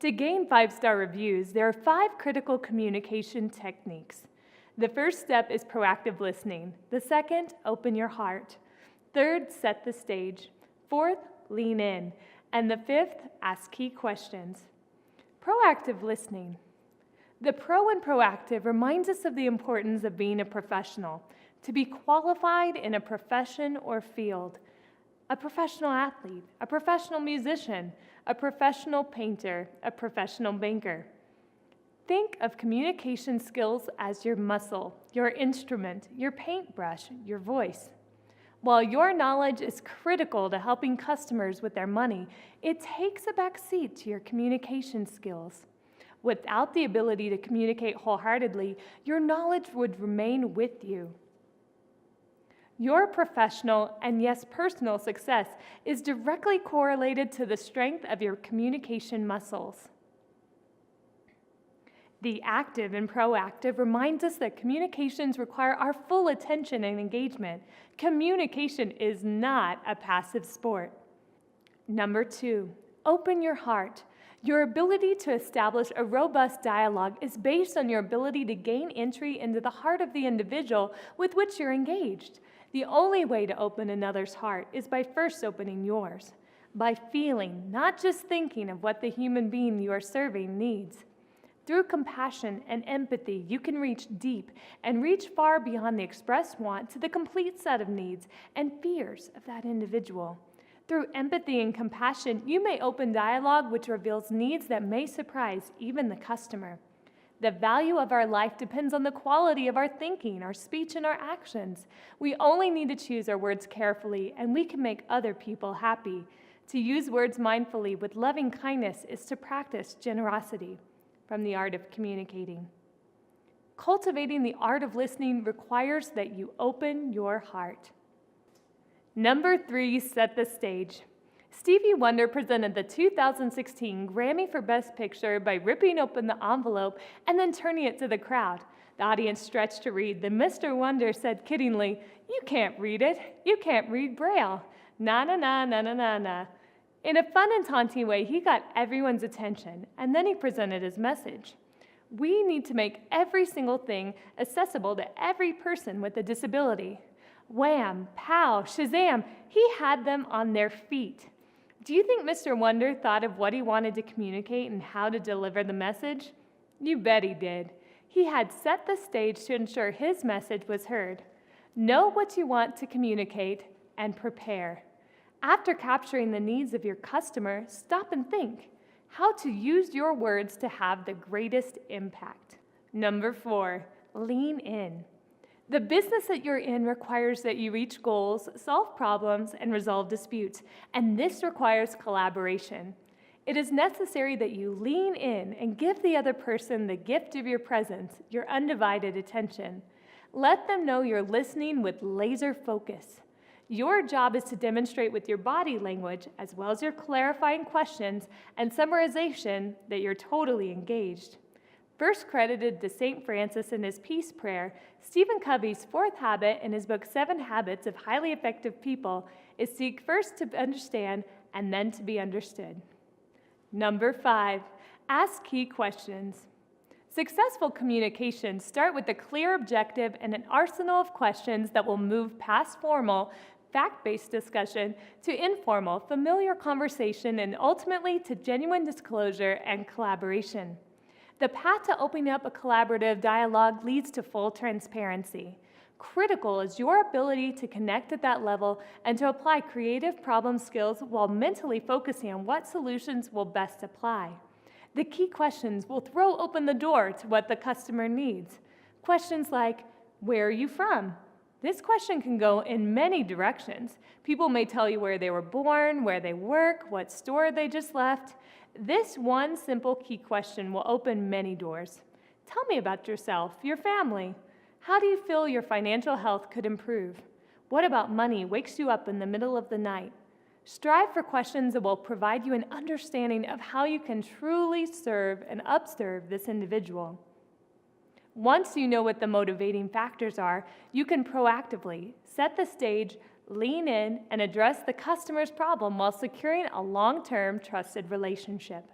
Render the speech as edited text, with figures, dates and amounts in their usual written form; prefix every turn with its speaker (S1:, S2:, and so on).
S1: To gain 5-star reviews, there are 5 critical communication techniques. The first step is proactive listening. The second, open your heart. Third, set the stage. Fourth, lean in. And the fifth, ask key questions. Proactive listening. The pro in proactive reminds us of the importance of being a professional, to be qualified in a profession or field. A professional athlete, a professional musician, a professional painter, a professional banker. Think of communication skills as your muscle, your instrument, your paintbrush, your voice. While your knowledge is critical to helping customers with their money, it takes a back seat to your communication skills. Without the ability to communicate wholeheartedly, your knowledge would remain with you. Your professional and yes, personal success is directly correlated to the strength of your communication muscles. The active and proactive reminds us that communications require our full attention and engagement. Communication is not a passive sport. Number 2, open your heart. Your ability to establish a robust dialogue is based on your ability to gain entry into the heart of the individual with which you're engaged. The only way to open another's heart is by first opening yours, by feeling, not just thinking of what the human being you are serving needs. Through compassion and empathy, you can reach deep and reach far beyond the expressed want to the complete set of needs and fears of that individual. Through empathy and compassion, you may open dialogue which reveals needs that may surprise even the customer. The value of our life depends on the quality of our thinking, our speech, and our actions. We only need to choose our words carefully, and we can make other people happy. To use words mindfully with loving kindness is to practice generosity. From the art of communicating. Cultivating the art of listening requires that you open your heart. Number 3, set the stage. Stevie Wonder presented the 2016 Grammy for Best Picture by ripping open the envelope and then turning it to the crowd. The audience stretched to read. Then Mr. Wonder said kiddingly, "You can't read it. You can't read Braille. Na na na na na na na." In a fun and taunting way, he got everyone's attention, and then he presented his message. We need to make every single thing accessible to every person with a disability. Wham, pow, shazam, he had them on their feet. Do you think Mr. Wonder thought of what he wanted to communicate and how to deliver the message? You bet he did. He had set the stage to ensure his message was heard. Know what you want to communicate and prepare. After capturing the needs of your customer, stop and think how to use your words to have the greatest impact. Number 4, lean in. The business that you're in requires that you reach goals, solve problems, and resolve disputes, and this requires collaboration. It is necessary that you lean in and give the other person the gift of your presence, your undivided attention. Let them know you're listening with laser focus. Your job is to demonstrate with your body language, as well as your clarifying questions and summarization, that you're totally engaged. First credited to St. Francis in his peace prayer, Stephen Covey's 4th habit in his book 7 Habits of Highly Effective People is seek first to understand and then to be understood. Number 5, ask key questions. Successful communications start with a clear objective and an arsenal of questions that will move past formal, fact-based discussion to informal, familiar conversation and ultimately to genuine disclosure and collaboration. The path to opening up a collaborative dialogue leads to full transparency. Critical is your ability to connect at that level and to apply creative problem skills while mentally focusing on what solutions will best apply. The key questions will throw open the door to what the customer needs. Questions like, where are you from? This question can go in many directions. People may tell you where they were born, where they work, what store they just left. This one simple key question will open many doors. Tell me about yourself, your family. How do you feel your financial health could improve? What about money wakes you up in the middle of the night? Strive for questions that will provide you an understanding of how you can truly serve and upserve this individual. Once you know what the motivating factors are, you can proactively set the stage, lean in, and address the customer's problem while securing a long-term trusted relationship.